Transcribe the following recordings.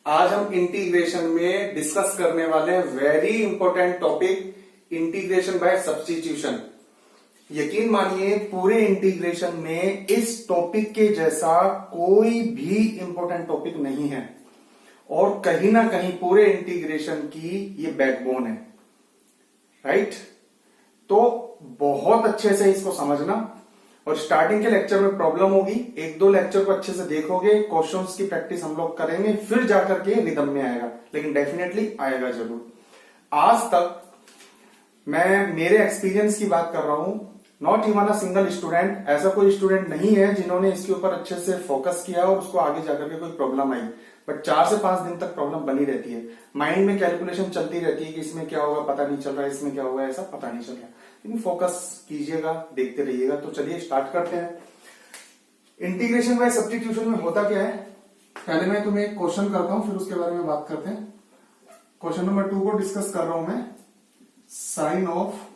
आज हम इंटीग्रेशन में डिस्कस करने वाले हैं very important topic integration by substitution. यकीन मानिए पूरे इंटीग्रेशन में इस टॉपिक के जैसा कोई भी इंपॉर्टेंट टॉपिक नहीं है और कहीं ना कहीं पूरे इंटीग्रेशन की ये बैकबोन है, राइट। तो बहुत अच्छे से इसको समझना और स्टार्टिंग के लेक्चर में प्रॉब्लम होगी, एक दो लेक्चर को अच्छे से देखोगे, क्वेश्चंस की प्रैक्टिस हम लोग करेंगे, फिर जाकर के रिदम में आएगा, लेकिन डेफिनेटली आएगा जरूर। आज तक मैं मेरे एक्सपीरियंस की बात कर रहा हूं, not even a single student, ऐसा कोई स्टूडेंट नहीं है जिन्होंने इसके ऊपर अच्छे से फोकस किया और उसको आगे जाकर के कोई प्रॉब्लम आई। बट 4 से 5 दिन तक प्रॉब्लम बनी रहती है, माइंड में कैलकुलेशन चलती रहती है कि इसमें क्या होगा पता नहीं चल रहा है, इसमें क्या होगा ऐसा पता नहीं चल रहा है, लेकिन फोकस कीजिएगा, देखते रहिएगा। तो चलिए स्टार्ट करते हैं। इंटीग्रेशन बाय सब्स्टिट्यूशन में होता क्या है, पहले मैं तुम्हें एक क्वेश्चन करता हूं, फिर उसके बारे में बात करते हैं। क्वेश्चन नंबर 2 को डिस्कस कर रहा हूं मैं। Sine of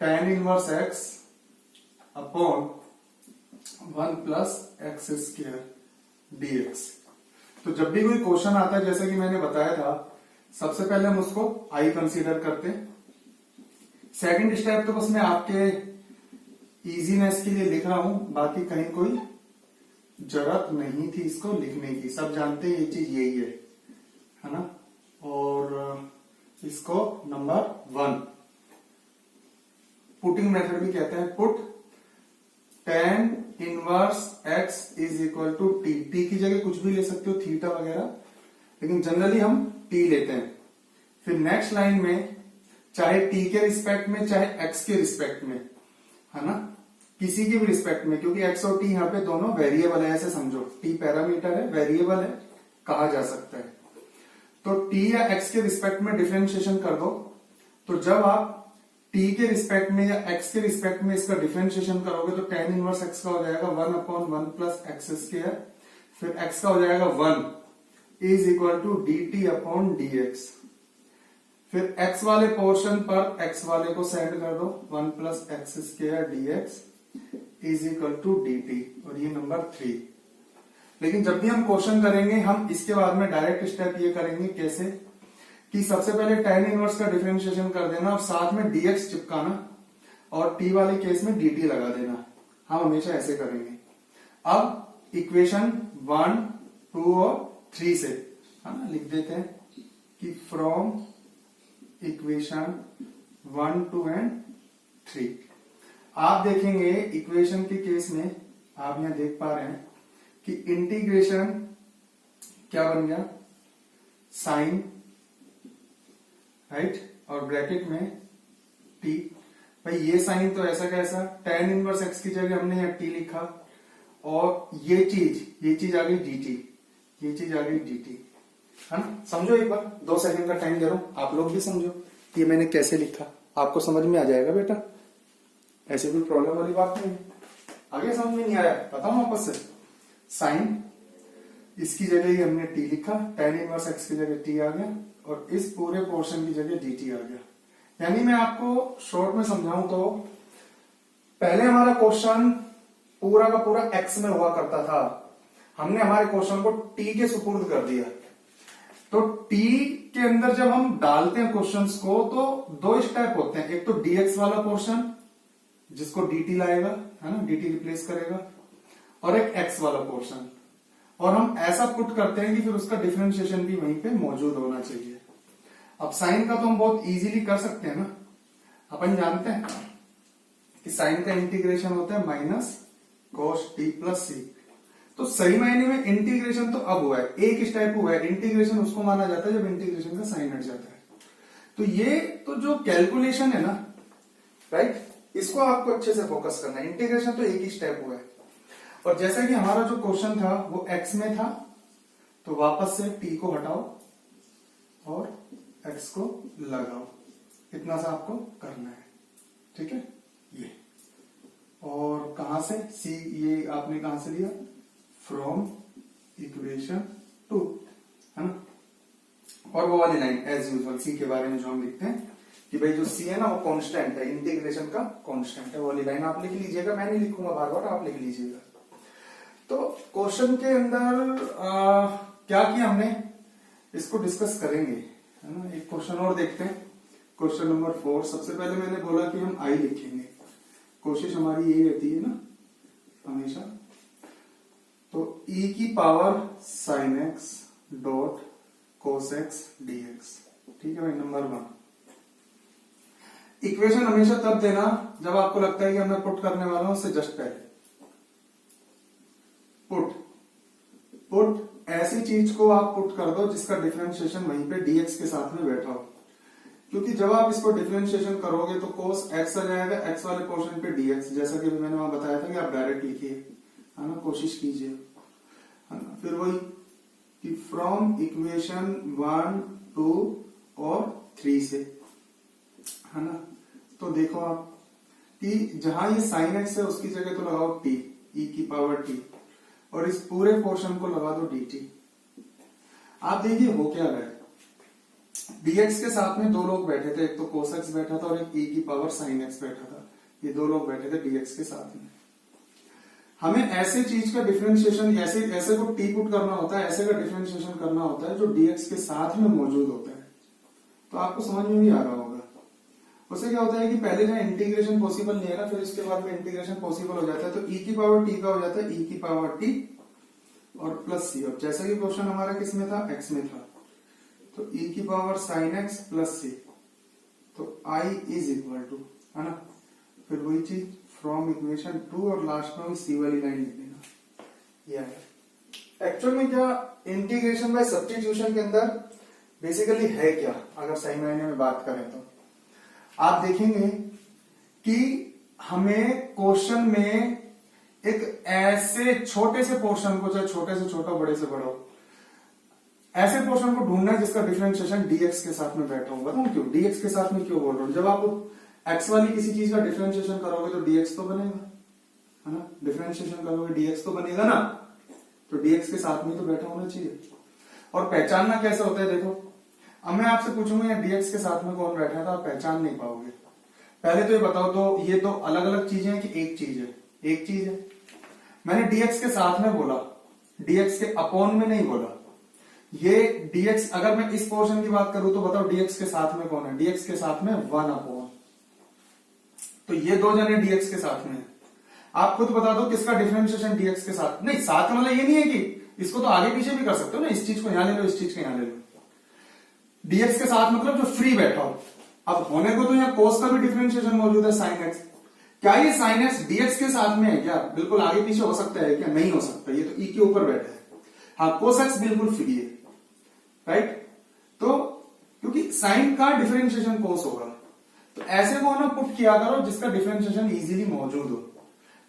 tan inverse x अपॉन 1 प्लस एक्स स्क्वायर dx। तो जब भी कोई क्वेश्चन आता है, जैसे कि मैंने बताया था, सबसे पहले हम उसको आई कंसीडर करते हैं। सेकंड स्टेप तो बस मैं आपके इजीनेस के लिए लिख रहा हूं, बाकी कहीं कोई जरूरत नहीं थी इसको लिखने की, सब जानते हैं ये चीज यही है ना। और इसको नंबर 1 पुटिंग मेथड भी कहते हैं। Put tan inverse x is equal to t. T की जगह कुछ भी ले सकते हो, थीटा वगैरह, लेकिन जनरली हम t लेते हैं। फिर नेक्स्ट लाइन में चाहे t के रिस्पेक्ट में चाहे x के रिस्पेक्ट में, है ना, किसी के भी रिस्पेक्ट में, क्योंकि x और t यहाँ पे दोनों वेरिएबल है, ऐसे समझो। t पैरामीटर है, वेरिएबल है, कहा जा सकता है। तो t या x के रिस्पेक्ट में डिफरेंशिएशन कर दो। तो जब आप t के रिस्पेक्ट में या x के रिस्पेक्ट में इसका डिफरेंशिएशन करोगे तो tan इनवर्स x का हो जाएगा 1 अपॉन 1 प्लस एक्स स्क्वायर, फिर x का हो जाएगा 1 is equal to dt upon dx। फिर x वाले पोर्शन पर x वाले को सेंड कर दो, 1 plus x square dx is equal to dt, और ये नंबर 3। लेकिन जब भी हम क्वेश्चन करेंगे, हम इसके बाद में डायरेक्ट स्टेप ये करेंगे, कैसे कि सबसे पहले tan इनवर्स का डिफरेंशिएशन कर देना और साथ में dx चिपकाना और t वाले केस में dt लगा देना। हम हमेशा ऐसे करेंगे। अब इक्वेशन 1, 2 और 3 से, है ना, लिख देते हैं कि फ्रॉम इक्वेशन 1, 2 एंड 3। आप देखेंगे इक्वेशन के केस में, आप यहां देख पा रहे हैं कि इंटीग्रेशन क्या बन गया, साइन, राइट, और ब्रैकेट में t। भाई ये साइन तो ऐसा कैसा, tan इनवर्स x की जगह हमने यहाँ t लिखा, और ये चीज आ गई dt, ये चीज आ गई dt, है ना। समझो एक बार, 2 सेकंड का टाइम दे रहा हूं, आप लोग भी समझो ये मैंने कैसे लिखा, आपको समझ में आ जाएगा बेटा, ऐसे कोई प्रॉब्लम वाली बात नहीं है। आगे समझ में नहीं आया बताओ वापस से। साइन, इसकी जगह ही हमने t लिखा, tan इनवर्स x की जगह t आ गया, और इस पूरे पोर्शन की जगह dt आ गया। यानी मैं आपको शॉर्ट में समझाऊं तो पहले हमारा क्वेश्चन पूरा का पूरा x में हुआ करता था, हमने हमारे क्वेश्चन को t के सुपुर्द कर दिया। तो t के अंदर जब हम डालते हैं क्वेश्चंस को, तो 2 स्टेप होते हैं, एक तो dx वाला पोर्शन जिसको dt लाएगा, है ना, dt रिप्लेस करेगा, और एक x वाला पोर्शन, और हम ऐसा पुट करते हैं कि फिर उसका डिफरेंशिएशन भी वहीं पे मौजूद होना चाहिए। अब साइन का तो हम बहुत इजीली कर सकते हैं ना, अपन जानते हैं कि साइन का इंटीग्रेशन होता है minus cos t plus c। तो सही मायने में इंटीग्रेशन तो अब हुआ है, एक स्टेप हुआ है, इंटीग्रेशन उसको माना जाता है जब इंटीग्रेशन का साइन हट जाता है। तो ये तो जो कैलकुलेशन है ना, राइट, इसको आपको अच्छे से फोकस करना है। इंटीग्रेशन तो एक ही स्टेप हुआ है, और जैसा कि हमारा जो क्वेश्चन था वो x में था, तो वापस से t को हटाओ और x को लगाओ, इतना सा आपको करना है, ठीक है। ये और कहां से c, ये आपने कहां से लिया, फ्रॉम इक्वेशन 2, है ना। और वो वाली लाइन एज यूजुअल c के बारे में जो हम लिखते हैं कि भाई जो c है ना वो कांस्टेंट है, इंटीग्रेशन का कांस्टेंट है, वो वाली लाइन आप लिख लीजिएगा, मैं नहीं लिखूंगा बार बार, आप लिख लीजिएगा। तो क्वेश्चन के अंदर क्या किया हमने, इसको डिस्कस करेंगे, है ना। एक क्वेश्चन और देखते हैं, क्वेश्चन नंबर 4। सबसे पहले मैंने बोला कि हम आई लिखेंगे, कोशिश हमारी यही रहती है ना हमेशा। तो e की power sine x dot cos x dx, ठीक है भाई। नंबर 1, इक्वेशन हमेशा तब देना जब आपको लगता है कि मैं पुट करने वाला हूं, उससे जस्ट पहले पुट ऐसी चीज को आप पुट कर दो जिसका डिफरेंशिएशन वहीं पे dx के साथ में बैठा हो, क्योंकि जब आप इसको डिफरेंशिएशन करोगे तो cos x आ जाएगा x वाले पोर्शन पे dx, जैसा कि मैंने वहां बताया था कि आप डायरेक्ट लिखिए, है ना, कोशिश कीजिए, है ना। फिर वही कि फ्रॉम इक्वेशन 1, 2 और 3 से, है ना। तो देखो आप कि जहां ये साइन एक्स है उसकी जगह तो लगाओ t, e की पावर t, और इस पूरे पोर्शन को लगा दो dt। आप देखिए हो क्या गया, dx के साथ में दो लोग बैठे थे, एक तो cos x बैठा था और एक e की पावर sin x बैठा था, ये दो लोग बैठे थे dx के साथ में। हमें ऐसे चीज का डिफरेंशिएशन, ऐसे को t पुट करना होता है, ऐसे का डिफरेंशिएशन करना होता है जो dx के साथ में मौजूद होता है। तो आपको समझ में भी आ रहा होगा। उससे क्या होता है कि पहले जहां इंटीग्रेशन पॉसिबल नहीं है ना, फिर इसके बाद में इंटीग्रेशन पॉसिबल हो जाता है, तो e की पावर t का हो जाता है e की पावर t और प्लस c। और जैसा कि क्वेश्चन हमारा किस में था, x में था, तो e की power sine x plus c, तो i इज इक्वल टू, है ना। फिर वही चीज फ्रॉम इक्वेशन 2 और लास्ट में c वाली लाइन लिख देना। ये है एक्चुअल में क्या इंटीग्रेशन बाय सब्स्टिट्यूशन के अंदर बेसिकली है क्या, अगर सही मायने में बात करें तो आप देखेंगे कि हमें क्वेश्चन में एक ऐसे छोटे से पोर्शन को, चाहे छोटे से छोटा बड़े से बड़ा, ऐसे पोर्शन को ढूंढना है जिसका डिफरेंशिएशन dx के साथ में बैठा होगा। क्यों dx के साथ में क्यों बोल रहा हूं, जब आप x वाली किसी चीज का डिफरेंशिएशन करोगे तो dx तो बनेगा, है ना। डिफरेंशिएशन करोगे dx तो बनेगा ना, तो dx के साथ में तो बैठा होना चाहिए। और पहचानना कैसे होता है, देखो अब मैं आपसे पूछूंगा dx के साथ में कौन बैठा था, आप पहचान नहीं पाओगे। पहले तो ये बताओ, तो ये तो अलग अलग चीजें हैं कि एक चीज है, एक चीज है। मैंने dx के साथ में बोला, dx के अपॉन में नहीं बोला। ये dx, अगर मैं इस पोर्शन की बात करूं तो बताओ dx के साथ में कौन है, dx के साथ में 1 अपॉन, तो ये दो जने dx के साथ में। आप खुद बता दो किसका डिफरेंशिएशन dx के साथ, नहीं साथ में, मतलब ये नहीं है कि इसको तो आगे पीछे भी कर सकते हो ना, इस चीज को यहां ले लो, इस चीज को यहां ले लो। dx के साथ मतलब जो फ्री बैठा हो। अब होने को तो यहाँ cos का भी डिफरेंशिएशन मौजूद है sin x, क्या ये sin x dx के साथ में है क्या, बिल्कुल आगे पीछे हो सकता है क्या, नहीं हो सकता, ये तो e के ऊपर बैठा है। हाँ cos x बिल्कुल फ्री है, राइट। तो क्योंकि sin का डिफरेंशिएशन cos होगा, तो ऐसे को ना पुट किया करो जिसका डिफरेंशिएशन इजीली मौजूद हो।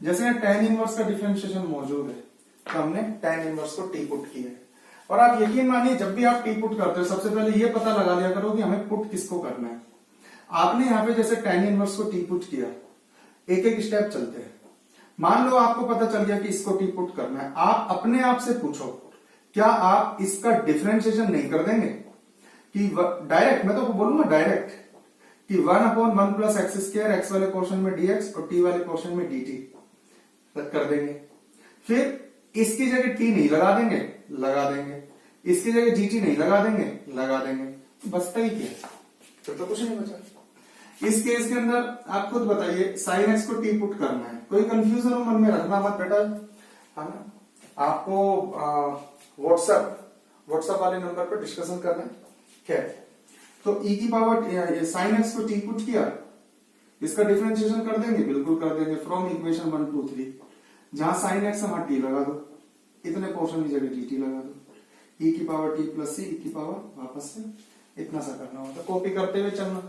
जैसे tan इनवर्स का डिफरेंशिएशन मौजूद है, तो हमने tan इनवर्स को t पुट किया है। और आप यकीन मानिए जब भी आप टी पुट करते हो सबसे पहले ये पता लगा लिया करो कि हमें पुट किसको करना है। आपने यहाँ पे जैसे tan इनवर्स को टी पुट किया, एक एक स्टेप चलते हैं। मान लो आपको पता चल गया कि इसको टी पुट करना है, आप अपने आप से पूछो क्या आप इसका डिफरेंशिएशन नहीं कर देंगे कि डायरेक्ट, मैं तो बोलूंगा डायरेक्ट कि 1/1 प्लस एक्स स्क्वायर, एक्स वाले पोर्शन में dx और t वाले पोर्शन में dt कर देंगे। फिर इसकी जगह t नहीं लगा देंगे, लगा देंगे, इसकी जगह gt नहीं लगा देंगे, लगा देंगे, बचता ही क्या, तो कुछ नहीं बचा। इस केस के अंदर आप खुद बताइए sin x को t पुट करना है, कोई कंफ्यूजन हो मन में रखना मत बेटा, है ना। आपको व्हाट्सएप वाले नंबर पर डिस्कशन करना है, खैर। तो e की पावर sin x को t पुट किया, इसका डिफरेंशिएशन कर देंगे, बिल्कुल कर देंगे, फ्रॉम इक्वेशन 1, 2, 3, जहां sin x वहां t लगा दो, इतने पोर्शन की जगह dt लगा दो, e की power t plus c, e की पावर वापस से इतना सा करना होता, कॉपी करते हुए चलना।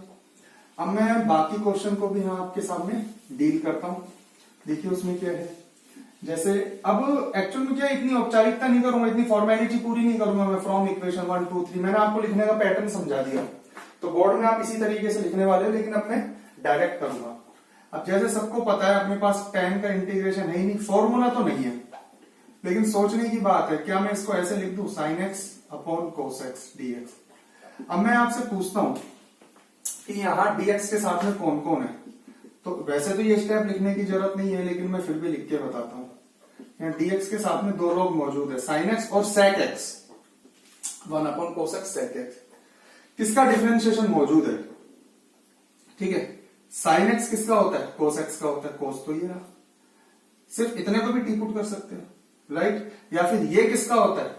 अब मैं बाकी क्वेश्चन को भी यहाँ आपके सामने डील करता हूं, देखिए उसमें क्या है। जैसे अब एक्चुअल में क्या, इतनी औपचारिकता नहीं करूंगा, इतनी फॉर्मेलिटी पूरी नहीं करूंगा मैं। फ्रॉम इक्वेशन 1, 2, 3 मैंने आपको लिखने का पैटर्न समझा दिया, तो बोर्ड में आप इसी तरीके से लिखने वाले हो, लेकिन अब मैं डायरेक्ट करूंगा। अब जैसे सबको पता है अपने पास tan का इंटीग्रेशन है ही नहीं, फॉर्मूला तो नहीं है, लेकिन सोचने की बात है, क्या मैं इसको ऐसे लिख दूं sin x upon cos x dx। अब मैं आपसे पूछता हूं कि यहाँ dx के साथ में कौन कौन है, तो वैसे तो ये स्टेप लिखने की जरूरत नहीं है, लेकिन मैं फिर भी लिख के बताता हूँ। यहाँ dx के साथ में दो लोग मौजूद है, sin x और sec x, 1 cos x sec x। किसका डिफरेंशिएशन मौजूद है? ठीक है, sin x किसका होता है? cos x का होता है। cos तो ये रहा, सिर्फ इतने को भी टी पुट कर सकते हो, राइट। या फिर ये किसका होता है?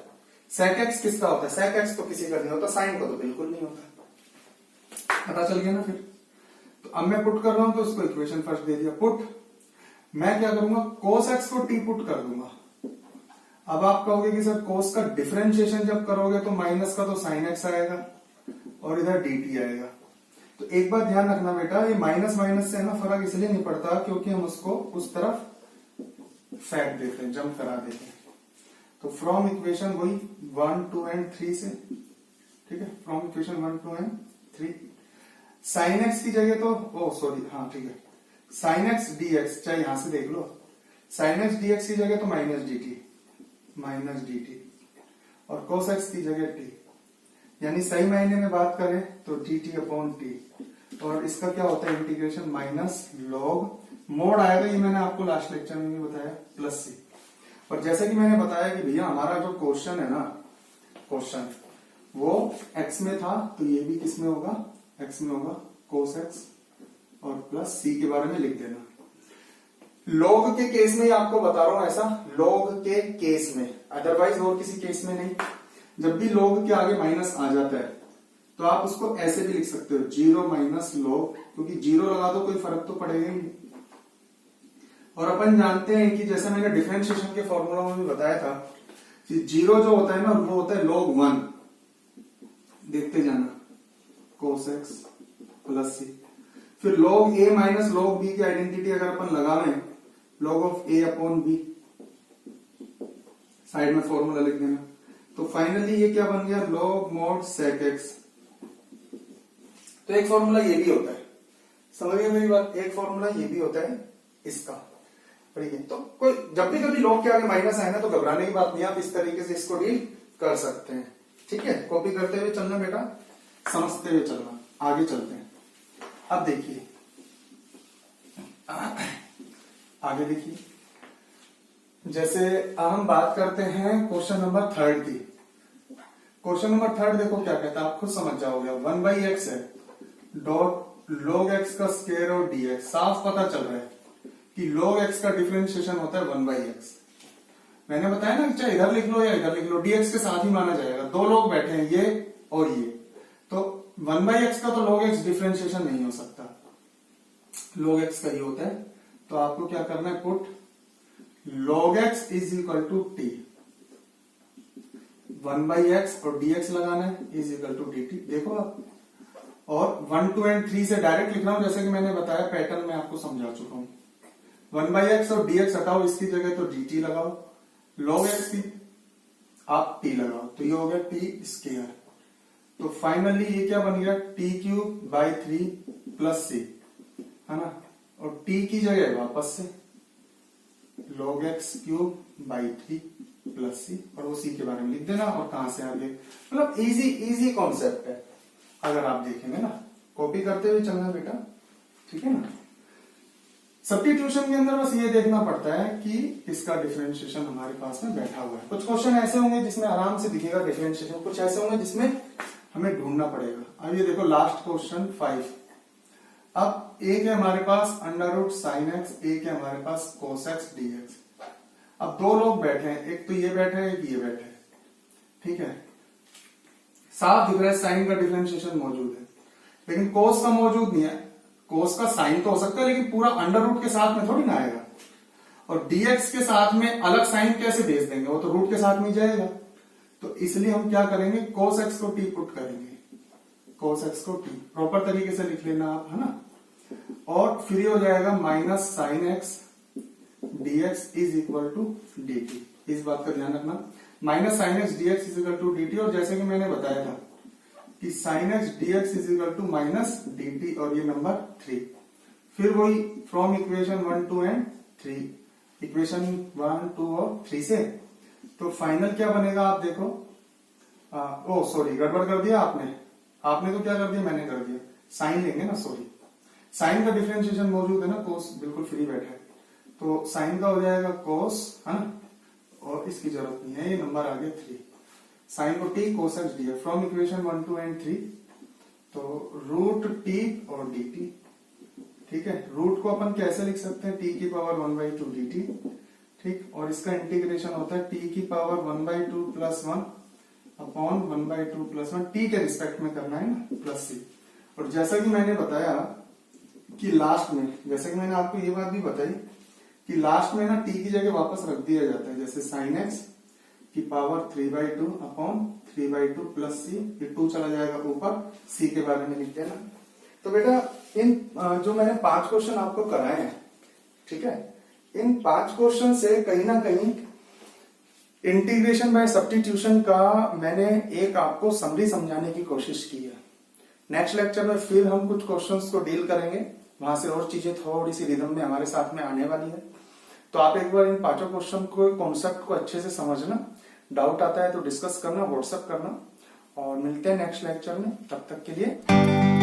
sec x किसका होता है? sec x तो किसी का नहीं होता, sin का तो बिल्कुल नहीं होता। पता चल गया ना फिर। तो अब मैं पुट कर रहा हूं तो उसको इक्वेशन फर्स्ट दे दिया पुट। मैं क्या करूंगा? cos x को टी पुट कर दूंगा। अब आप कहोगे कि सर cos का डिफरेंशिएशन जब करोगे तो माइनस का तो sin x आएगा और इधर dt आएगा। तो एक बात ध्यान रखना बेटा, ये माइनस माइनस से ना फर्क इसलिए नहीं पड़ता क्योंकि हम उसको उस तरफ फेंक देते हैं, जंप करा देते हैं। तो फ्रॉम इक्वेशन वही 1, 2 एंड 3 से, ठीक है, from equation 1, 2 and 3 sin x की जगह तो हाँ ठीक है, sin x dx, चाहे यहां से देख लो, sin x dx की जगह तो माइनस dt और cos x की जगह t, यानी सही मायने में बात करें तो dt अपॉन टी। और इसका क्या होता है? इंटीग्रेशन माइनस लॉग मोड आएगा, ये मैंने आपको लास्ट लेक्चर में भी बताया, प्लस सी। और जैसे कि मैंने बताया कि भैया हमारा जो क्वेश्चन है ना, क्वेश्चन वो x में था, तो ये भी किस में होगा? x में होगा, cos x और प्लस c के बारे में लिख देना। लॉग के केस में आपको बता रहा हूं ऐसा, लॉग के केस में, अदरवाइज और किसी केस में नहीं। जब भी लॉग के आगे माइनस आ जाता है तो आप उसको ऐसे भी लिख सकते हो, 0 माइनस लॉग, क्योंकि 0 लगा दो कोई फर्क तो पड़ेगा ही नहीं। और अपन जानते हैं कि जैसे मैंने डिफरेंशिएशन के फॉर्मूला में भी बताया था कि 0 जो होता है ना वो होता है log 1, देखते जाना, cos x प्लस c। फिर log a minus log b की आइडेंटिटी अगर अपन लगावें, log of a upon b, side में फॉर्मूला लिख देना। तो फाइनली ये क्या बन गया? log mod sec x। तो एक फॉर्मूला ये भी होता है, समझिए मेरी बात, एक फॉर्मूला ये भी होता है इसका, ठीक है। तो कोई जब भी कभी log के आगे माइनस आए ना तो घबराने की बात नहीं, आप इस तरीके से इसको डील कर सकते हैं, ठीक है। कॉपी करते हुए चलना बेटा, समझते हुए चलना, आगे चलते हैं। अब देखिए, आगे देखिए, जैसे हम बात करते हैं क्वेश्चन नंबर 3 की। क्वेश्चन नंबर 3 देखो क्या कहता है, आप खुद समझ जाओगे। 1/x है, डॉट log x का स्क्वायर और dx। साफ पता चल रहा है कि log x का डिफरेंशिएशन होता है 1/x। मैंने बताया ना, चाहे इधर लिख लो या इधर लिख लो, dx के साथ ही माना जाएगा। दो लोग बैठे हैं, ये और ये, तो 1/x का तो log x डिफरेंशिएशन नहीं हो सकता, log x का ही होता है। तो आपको क्या करना है? Put log x is equal to t, 1/x और dx लगाना है, इज इक्वल टू dt। देखो आप, और 1, 2 एंड 3 से डायरेक्ट लिख रहा हूं, जैसे कि मैंने बताया पैटर्न में आपको समझा चुका हूं। 1/x और dx हटाओ, इसकी जगह तो dt लगाओ, log x की आप t लगाओ, तो ये हो गया t स्क्वायर। तो फाइनली ये क्या बन गया? t³/3 प्लस c, है ना। और t की जगह वापस से log x³/3 प्लस c, और वो c के बारे में लिख देना। और कहां से आगे, मतलब इजी कॉन्सेप्ट है, अगर आप देखेंगे ना, कॉपी करते हुए चलना बेटा, ठीक है ना। सब्स्टिट्यूशन के अंदर बस ये देखना पड़ता है कि इसका डिफरेंशिएशन हमारे पास में बैठा हुआ है। कुछ क्वेश्चन ऐसे होंगे जिसमें आराम से दिखेगा डिफरेंशिएशन, कुछ ऐसे होंगे जिसमें हमें ढूंढना पड़ेगा। अब ये देखो लास्ट क्वेश्चन 5। अब एक है हमारे पास √sin x, एक है हमारे पास cos x dx। अब दो लोग बैठे हैं, एक तो ये बैठे हैं, एक ये बैठे हैं, ठीक है। साफ दिख रहा है साइन का डिफरेंशिएशन मौजूद है, लेकिन cos का मौजूद नहीं है। cos का साइन तो हो सकता है, लेकिन पूरा √ के साथ में थोड़ी ना आएगा। और dx के साथ में अलग साइन कैसे भेज देंगे, वो तो रूट के साथ में जाएगा। तो इसलिए हम क्या करेंगे, cos x को t पुट करेंगे, cos x को t प्रॉपर तरीके से लिख लेना आप, है ना। और फिर हो जाएगा minus sin x dx is equal to dt। इस बात का ध्यान रखना, minus sin x dx is equal to dt। और जैसे कि मैंने बताया था कि sin x dx is equal to minus dt, और ये नंबर 3। फिर वही फ्रॉम इक्वेशन 1, 2 एंड 3, इक्वेशन 1, 2 और 3 से। तो फाइनल क्या बनेगा आप देखो, सॉरी गड़बड़ कर दिया आपने तो क्या कर दिया, मैंने कर दिया, साइन लेंगे ना, सॉरी साइन का डिफरेंशिएशन मौजूद है ना, कोस बिल्कुल फ्री बैठा है, तो साइन का हो जाएगा कोस, है ना, और इसकी जरूरत नहीं है, ये नंबर आ गया 3। साइन को T cosec D from equation 1 2 and 3, तो रूट टी और डी टी। ठीक है, रूट को अपन कैसे लिख सकते हैं, टी की पावर 1/2 डी टी। ठीक, और इसका इंटीग्रेशन होता है टी की power 1/2 plus 1 upon 1/2 plus 1, T के रिस्पेक्ट में करना है ना, प्लस सी। और जैसा कि मैंने बताया कि लास्ट में, जैसे कि मैंने आपको ये बात भी बताई कि लास्ट में ना टी की जगह वापस रख दिया जाता है, जैसे साइन एक्स की पावर 3/2 अपॉन 3/2 प्लस सी, ये 2 चला जाएगा ऊपर, सी के बारे में लिख देना। तो बेटा इन जो मैंने 5 क्वेश्चन आपको कराए हैं, ठीक है, इन 5 क्वेश्चन से कहीं ना कहीं इंटीग्रेशन बाय सब्स्टिट्यूशन का मैंने एक आपको समरी समझाने की कोशिश की है। नेक्स्ट लेक्चर में फिर हम कुछ क्वेश्चंस को डील करेंगे, वहां से और चीजें थोड़ी सी रिदम में हमारे साथ में आने वाली है। तो आप एक बार इन 5 क्वेश्चन को, कॉन्सेप्ट को अच्छे से समझना, डाउट आता है तो डिस्कस करना, व्हाट्सएप करना, और मिलते हैं नेक्स्ट लेक्चर में। तब तक के लिए